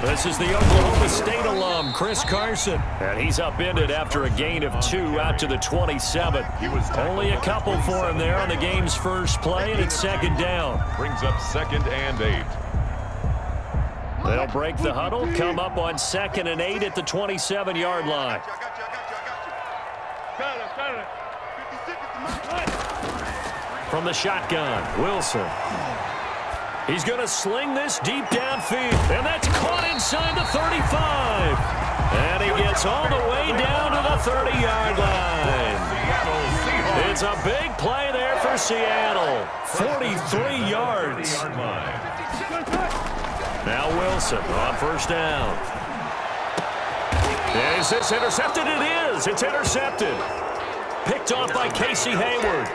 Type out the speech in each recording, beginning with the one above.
This is the Oklahoma State alum, Chris Carson. And he's upended after a gain of 2 out to the 27. Only a couple for him there on the game's first play, and it's second down. Brings up 2nd and 8. They'll break the huddle, come up on 2nd and 8 at the 27-yard line. From the shotgun, Wilson. He's going to sling this deep downfield, and that's caught inside the 35. And he gets all the way down to the 30-yard line. It's a big play there for Seattle. 43 yards. Now Wilson on first down. Is this intercepted? It is. It's intercepted. Picked off by Casey Hayward.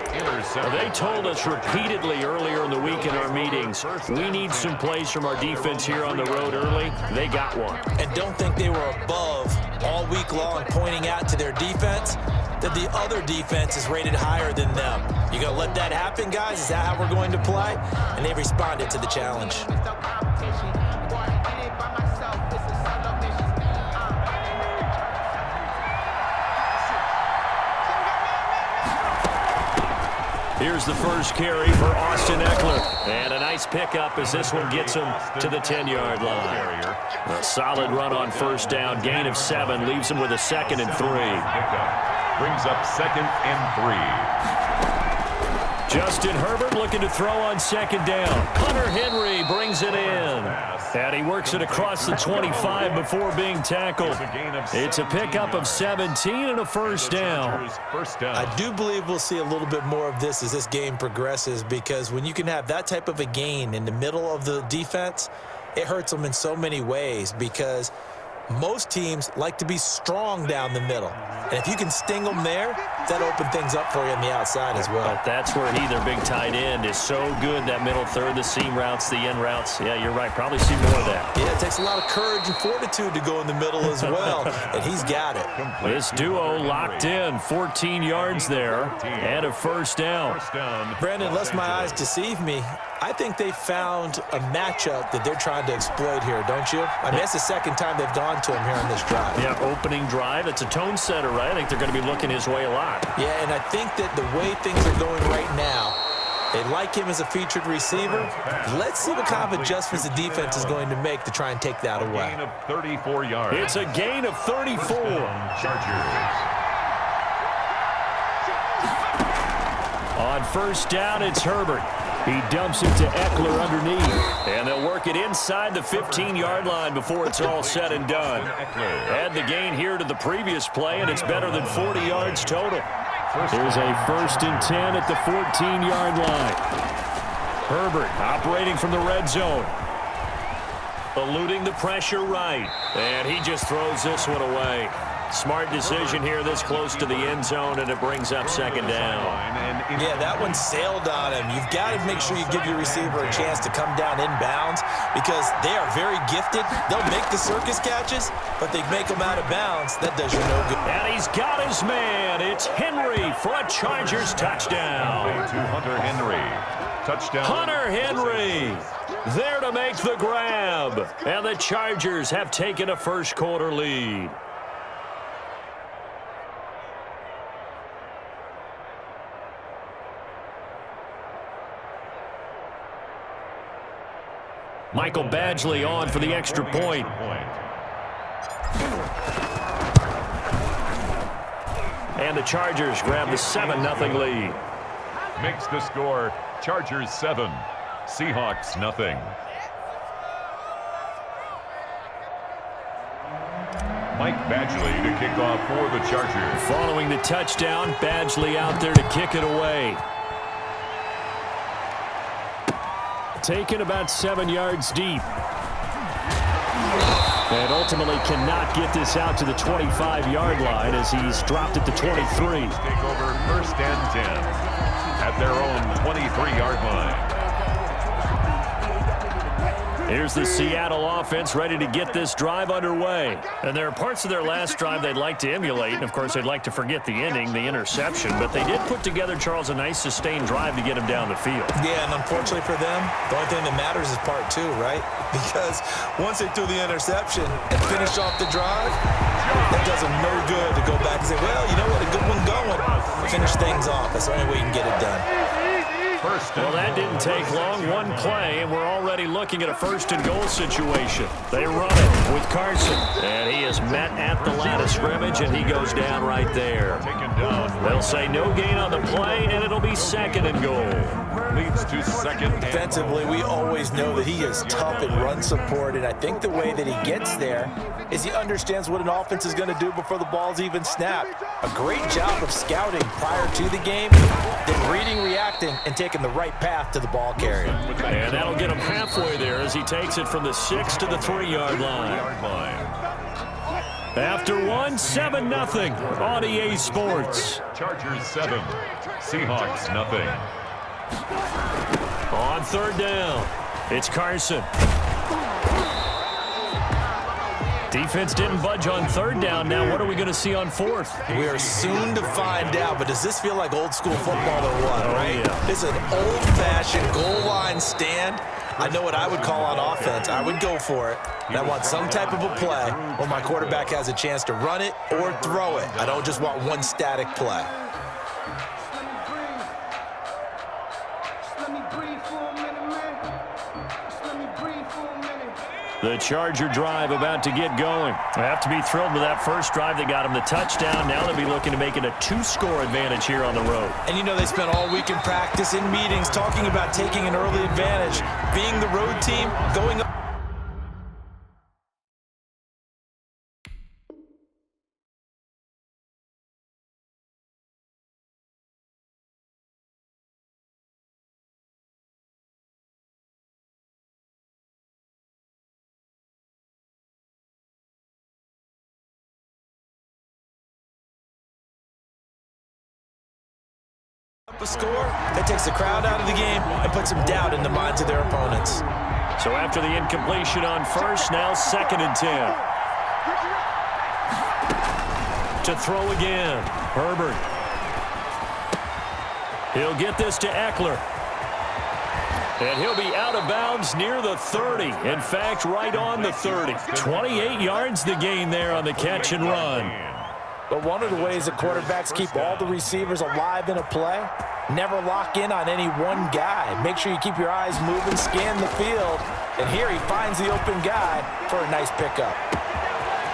They told us repeatedly earlier in the week in our meetings, we need some plays from our defense here on the road early. They got one. And don't think they were above all week long pointing out to their defense that the other defense is rated higher than them. You going to let that happen, guys? Is that how we're going to play? And they responded to the challenge. Here's the first carry for Austin Eckler. And a nice pickup as this one gets him to the 10-yard line. A solid run on first down. Gain of 7 leaves him with a 2nd and 3. Brings up 2nd and 3. Justin Herbert looking to throw on 2nd down. Hunter Henry brings it in. And he works it across the 25 before being tackled. It's a pickup of 17 and a first down. I do believe we'll see a little bit more of this as this game progresses, because when you can have that type of a gain in the middle of the defense, it hurts them in so many ways, because most teams like to be strong down the middle. And if you can sting them there, that opens things up for you on the outside as well. But that's where he, their big tight end, is so good, that middle third, the seam routes, the in routes. Yeah, you're right. Probably see more of that. Yeah, it takes a lot of courage and fortitude to go in the middle as well, and he's got it. This duo locked in, 14 yards there, and a first down. Brandon, unless my eyes deceive me, I think they found a matchup that they're trying to exploit here, don't you? I mean, that's the second time they've gone to him here on this drive. Yeah, opening drive. It's a tone setter, right? I think they're going to be looking his way a lot. Yeah, and I think that the way things are going right now, they like him as a featured receiver. Let's see what kind of adjustments the defense is going to make to try and take that away. Gain of 34 yards. It's a gain of 34. Chargers. On first down, it's Herbert. He dumps it to Eckler underneath. And they'll work it inside the 15-yard line before it's all said and done. Add the gain here to the previous play, and it's better than 40 yards total. There's a 1st and 10 at the 14-yard line. Herbert operating from the red zone. Eluding the pressure right. And he just throws this one away. Smart decision here this close to the end zone, and it brings up 2nd down. Yeah, that one sailed on him. You've got to make sure you give your receiver a chance to come down inbounds, because they are very gifted. They'll make the circus catches, but they make them out of bounds. That does you no good. And he's got his man. It's Henry for a Chargers touchdown. To Hunter Henry. Touchdown. Hunter Henry there to make the grab. And the Chargers have taken a first-quarter lead. Michael Badgley on for the extra point. And the Chargers grab the 7-0 lead. Makes the score Chargers 7, Seahawks 0. Mike Badgley to kick off for the Chargers. Following the touchdown, Badgley out there to kick it away. Taken about 7 yards deep. And ultimately cannot get this out to the 25-yard line as he's dropped it to 23. Take over 1st and 10 at their own 23-yard line. Here's the Seattle offense ready to get this drive underway. And there are parts of their last drive they'd like to emulate. And, of course, they'd like to forget the ending, the interception. But they did put together, Charles, a nice sustained drive to get him down the field. Yeah, and unfortunately for them, the only thing that matters is part two, right? Because once they threw the interception and finished off the drive, that does them no good to go back and say, well, you know what, a good one going. Finish things off. That's the only way you can get it done. Well, that didn't take long. One play, and we're already looking at a first-and-goal situation. They run it with Carson, and he is met at the line of scrimmage, and he goes down right there. They'll say no gain on the play, and it'll be second and goal. Leads to second. Defensively, we always know that he is tough in run support, and I think the way that he gets there is he understands what an offense is going to do before the ball's even snapped. A great job of scouting prior to the game, then reading, reacting, and taking the right path to the ball carrier. And that'll get him halfway there as he takes it from the 6 to the 3-yard line. After 7-0 on EA Sports. Chargers 7, Seahawks nothing. On third down, it's Carson. Defense didn't budge on third down. Now what are we going to see on fourth? We are soon to find out, but does this feel like old school football or what, right? Yeah. It's an old-fashioned goal line stand. I know what I would call on offense. I would go for it. And I want some type of a play where my quarterback has a chance to run it or throw it. I don't just want one static play. The Charger drive about to get going. They have to be thrilled with that first drive that got them the touchdown. Now they'll be looking to make it a 2-score advantage here on the road. And you know they spent all week in practice, in meetings, talking about taking an early advantage, being the road team, going up. A score that takes the crowd out of the game and puts some doubt in the minds of their opponents. So after the incompletion on first, now 2nd and 10. To throw again, Herbert. He'll get this to Eckler. And he'll be out of bounds near the 30. In fact, right on the 30. 28 yards the gain there on the catch and run. But one of the ways that quarterbacks keep all the receivers alive in a play, never lock in on any one guy. Make sure you keep your eyes moving, scan the field. And here he finds the open guy for a nice pickup.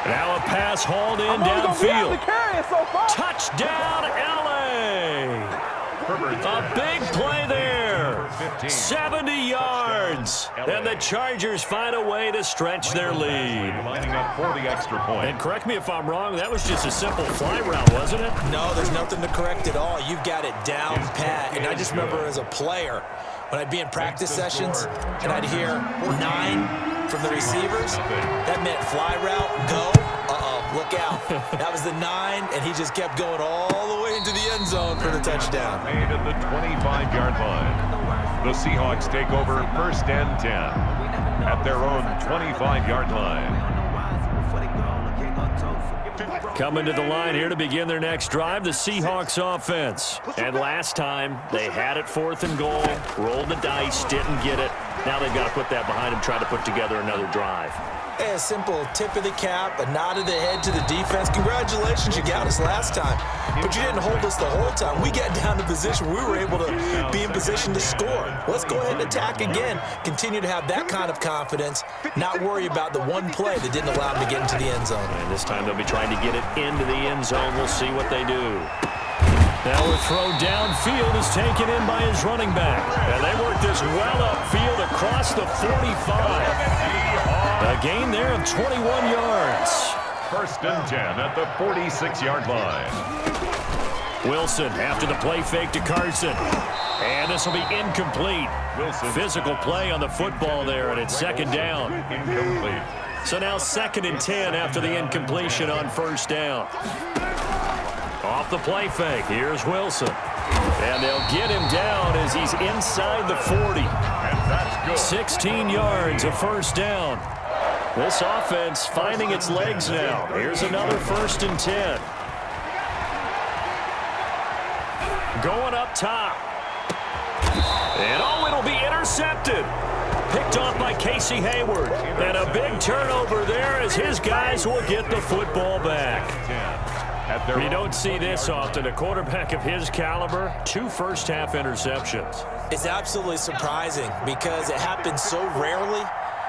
Now a pass hauled in downfield. Touchdown, L.A. A big play there. 70 yards. And the Chargers find a way to stretch their lead. Lining up for the extra point. And correct me if I'm wrong, that was just a simple fly route, wasn't it? No, there's nothing to correct at all. You've got it down pat. And I just remember as a player, when I'd be in practice sessions and I'd hear 9 from the receivers, that meant fly route, go. Look out. That was the 9, and he just kept going all the way into the end zone for the touchdown. Made at the 25-yard line. The Seahawks take over 1st and 10 at their own 25-yard line. Coming to the line here to begin their next drive, the Seahawks offense. And last time, they had it 4th and goal, rolled the dice, didn't get it. Now they've got to put that behind them, try to put together another drive. A simple tip of the cap, a nod of the head to the defense. Congratulations, you got us last time. But you didn't hold us the whole time. We got down to position. We were able to be in position to score. Let's go ahead and attack again. Continue to have that kind of confidence. Not worry about the one play that didn't allow them to get into the end zone. And this time they'll be trying to get it into the end zone. We'll see what they do. Now the throw downfield is taken in by his running back. And they work this well upfield across the 45. A gain there of 21 yards. 1st and 10 at the 46-yard line. Wilson after the play fake to Carson. And this will be incomplete. Wilson. Physical play on the football there, and it's 2nd down. Incomplete. So now 2nd and 10 after the incompletion on 1st down. Off the play fake, here's Wilson. And they'll get him down as he's inside the 40. And that's good. 16 yards, a first down. This offense finding its legs now. Here's another 1st and 10. Going up top. And oh, it'll be intercepted. Picked off by Casey Hayward. And a big turnover there as his guys will get the football back. You don't see this often. A quarterback of his caliber, 2 first-half interceptions. It's absolutely surprising because it happens so rarely.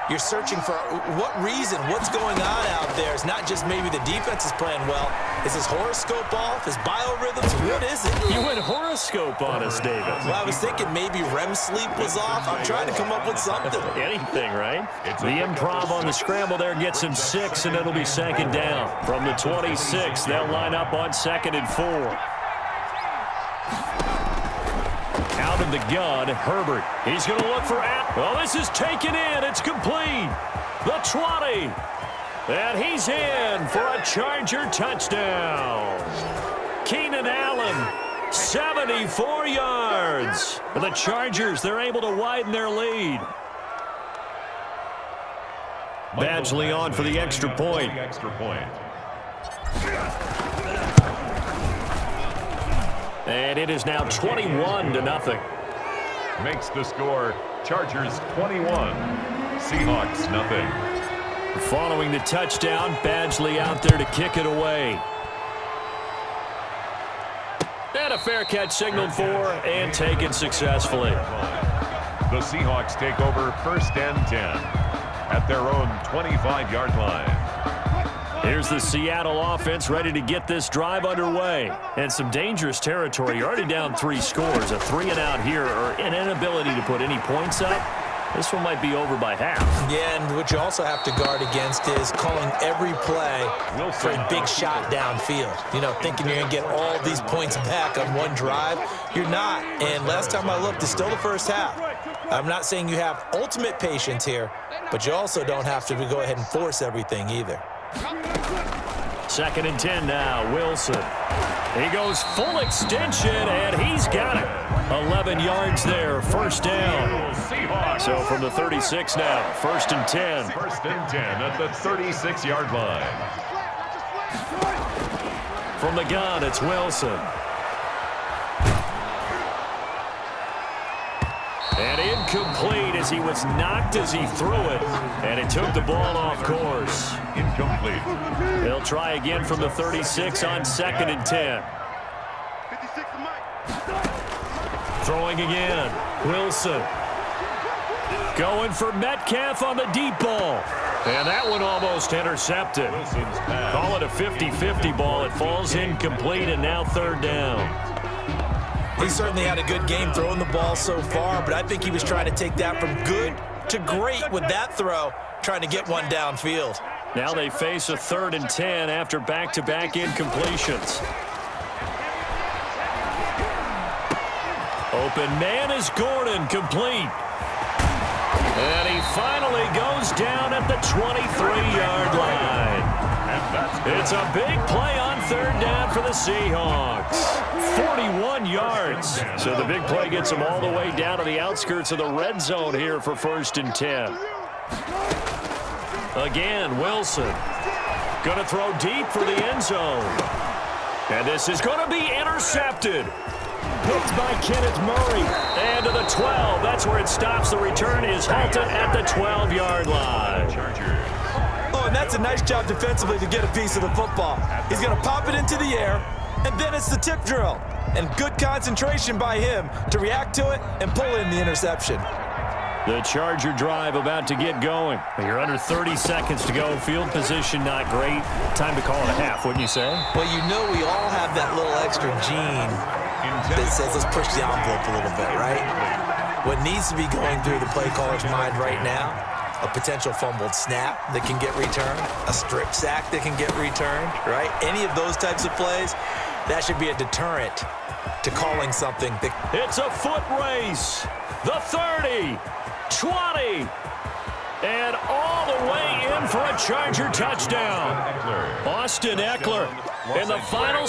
You're searching for what reason, what's going on out there. It's not just maybe the defense is playing well. Is his horoscope off? His biorhythms? What is it? You went horoscope on us, David. Well, I was thinking maybe REM sleep was off. I'm trying to come up with something. Anything, right? The improv on the scramble there gets him 6, and it'll be 2nd down. From the 26, they'll line up on 2nd and 4. Out of the gun, Herbert. He's going to look for Well, this is taken in. It's complete. The 20. And he's in for a Charger touchdown. Keenan Allen, 74 yards. For the Chargers, they're able to widen their lead. Badgley on for the extra point. And it is now 21-0. Makes the score Chargers 21, Seahawks nothing. Following the touchdown, Badgley out there to kick it away. And a fair catch signaled for and taken successfully. The Seahawks take over 1st and 10 at their own 25-yard line. Here's the Seattle offense ready to get this drive underway. And some dangerous territory. You're already down 3 scores. A 3-and-out here or an inability to put any points up. This one might be over by half. Yeah, and what you also have to guard against is calling every play for a big shot downfield. You know, thinking you're going to get all these points back on one drive. You're not. And last time I looked, it's still the first half. I'm not saying you have ultimate patience here, but you also don't have to go ahead and force everything either. 2nd and 10 now, Wilson. He goes full extension, and he's got it. 11 yards there, 1st down. So from the 36 now, 1st and 10. 1st and 10 at the 36-yard line. From the gun, it's Wilson. And incomplete as he was knocked as he threw it. And it took the ball off course. Incomplete. They'll try again from the 36 on 2nd and 10. Throwing again. Wilson. Going for Metcalf on the deep ball. And that one almost intercepted. Call it a 50-50 ball. It falls incomplete, and now 3rd down. He certainly had a good game throwing the ball so far, but I think he was trying to take that from good to great with that throw, trying to get one downfield. Now they face a 3rd and 10 after back-to-back incompletions. Open man is Gordon, complete. And he finally goes down at the 23-yard line. It's a big play on 3rd down for the Seahawks. 41 yards. So the big play gets them all the way down to the outskirts of the red zone here for 1st and 10. Again, Wilson. Going to throw deep for the end zone. And this is going to be intercepted. Picked by Kenneth Murray. And to the 12. That's where it stops. The return is halted at the 12-yard line. Oh, and that's a nice job defensively to get a piece of the football. He's going to pop it into the air, and then it's the tip drill. And good concentration by him to react to it and pull in the interception. The Charger drive about to get going. You're under 30 seconds to go. Field position not great. Time to call it a half, wouldn't you say? Well, you know we all have that little extra gene that says let's push the envelope a little bit, right? What needs to be going through the play caller's mind right now, a potential fumbled snap that can get returned, a strip sack that can get returned, right? Any of those types of plays, that should be a deterrent to calling something. It's a foot race. The 30, 20, and all the way in for a Charger touchdown. Austin Eckler in the final